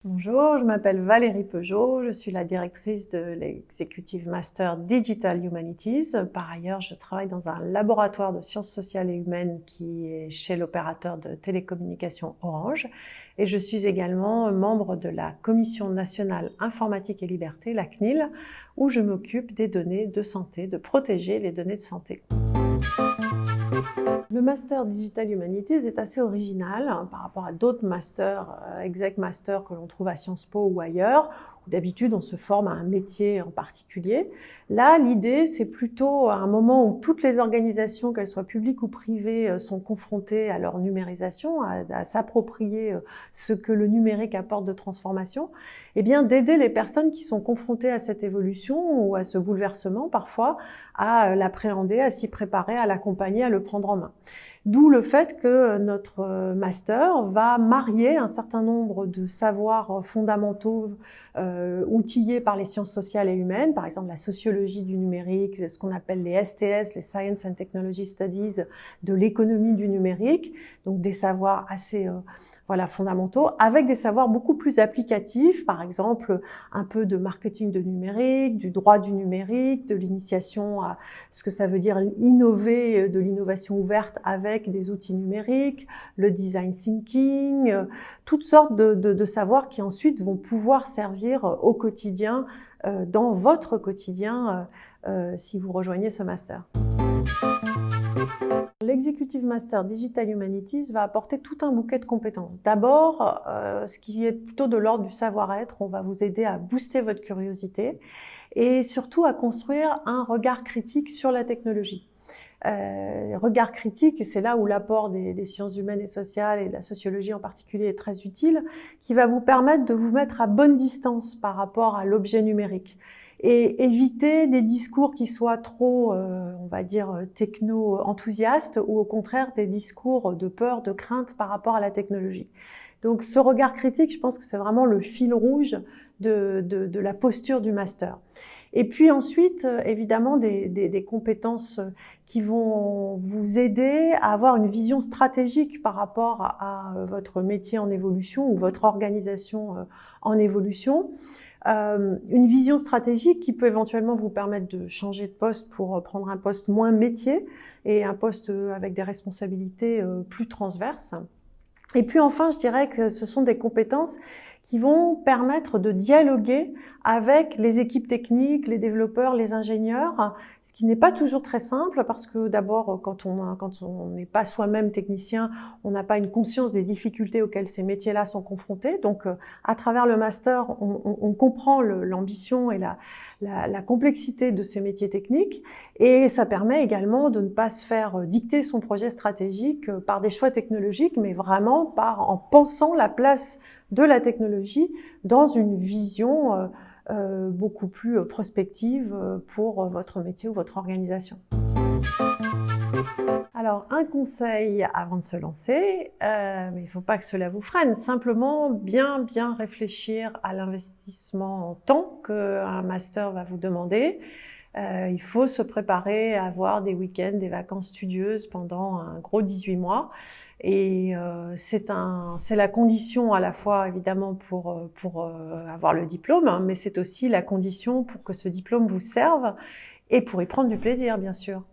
Bonjour, je m'appelle Valérie Peugeot, je suis la directrice de l'Executive Master Digital Humanities. Par ailleurs, je travaille dans un laboratoire de sciences sociales et humaines qui est chez l'opérateur de télécommunications Orange. Et je suis également membre de la Commission nationale informatique et liberté, la CNIL, où je m'occupe des données de santé, de protéger les données de santé. Le Master Digital Humanities est assez original par rapport à d'autres masters, exec master que l'on trouve à Sciences Po ou ailleurs, où d'habitude on se forme à un métier en particulier. Là, l'idée, c'est plutôt à un moment où toutes les organisations, qu'elles soient publiques ou privées, sont confrontées à leur numérisation, à s'approprier ce que le numérique apporte de transformation, et bien d'aider les personnes qui sont confrontées à cette évolution ou à ce bouleversement parfois, à l'appréhender, à s'y préparer, à l'accompagner, à le prendre en main. D'où le fait que notre master va marier un certain nombre de savoirs fondamentaux outillés par les sciences sociales et humaines, par exemple la sociologie du numérique, ce qu'on appelle les STS, les Science and Technology Studies, de l'économie du numérique, donc des savoirs assez fondamentaux, avec des savoirs beaucoup plus applicatifs, par exemple un peu de marketing de numérique, du droit du numérique, de l'initiation à ce que ça veut dire innover, de l'innovation ouverte avec des outils numériques, le design thinking, toutes sortes de savoirs qui ensuite vont pouvoir servir au quotidien, dans votre quotidien, si vous rejoignez ce master. L'Executive Master Digital Humanities va apporter tout un bouquet de compétences. D'abord, ce qui est plutôt de l'ordre du savoir-être, on va vous aider à booster votre curiosité et surtout à construire un regard critique sur la technologie. Regard critique, et c'est là où l'apport des sciences humaines et sociales et de la sociologie en particulier est très utile, qui va vous permettre de vous mettre à bonne distance par rapport à l'objet numérique et éviter des discours qui soient trop, on va dire, techno-enthousiastes ou au contraire des discours de peur, de crainte par rapport à la technologie. Donc ce regard critique, je pense que c'est vraiment le fil rouge de la posture du master. Et puis ensuite, évidemment, des compétences qui vont vous aider à avoir une vision stratégique par rapport à votre métier en évolution ou votre organisation en évolution. Une vision stratégique qui peut éventuellement vous permettre de changer de poste pour prendre un poste moins métier et un poste avec des responsabilités plus transverses. Et puis enfin, je dirais que ce sont des compétences qui vont permettre de dialoguer avec les équipes techniques, les développeurs, les ingénieurs, ce qui n'est pas toujours très simple parce que d'abord, quand on n'est pas soi-même technicien, on n'a pas une conscience des difficultés auxquelles ces métiers-là sont confrontés. Donc, à travers le master, on comprend l'ambition et la complexité de ces métiers techniques et ça permet également de ne pas se faire dicter son projet stratégique par des choix technologiques, mais vraiment en pensant la place de la technologie dans une vision beaucoup plus prospective pour votre métier ou votre organisation. Alors, un conseil avant de se lancer, mais il ne faut pas que cela vous freine, simplement bien réfléchir à l'investissement en temps qu'un master va vous demander. Il faut se préparer à avoir des week-ends, des vacances studieuses pendant un gros 18 mois. Et c'est la condition à la fois évidemment pour avoir le diplôme, hein, mais c'est aussi la condition pour que ce diplôme vous serve et pour y prendre du plaisir, bien sûr.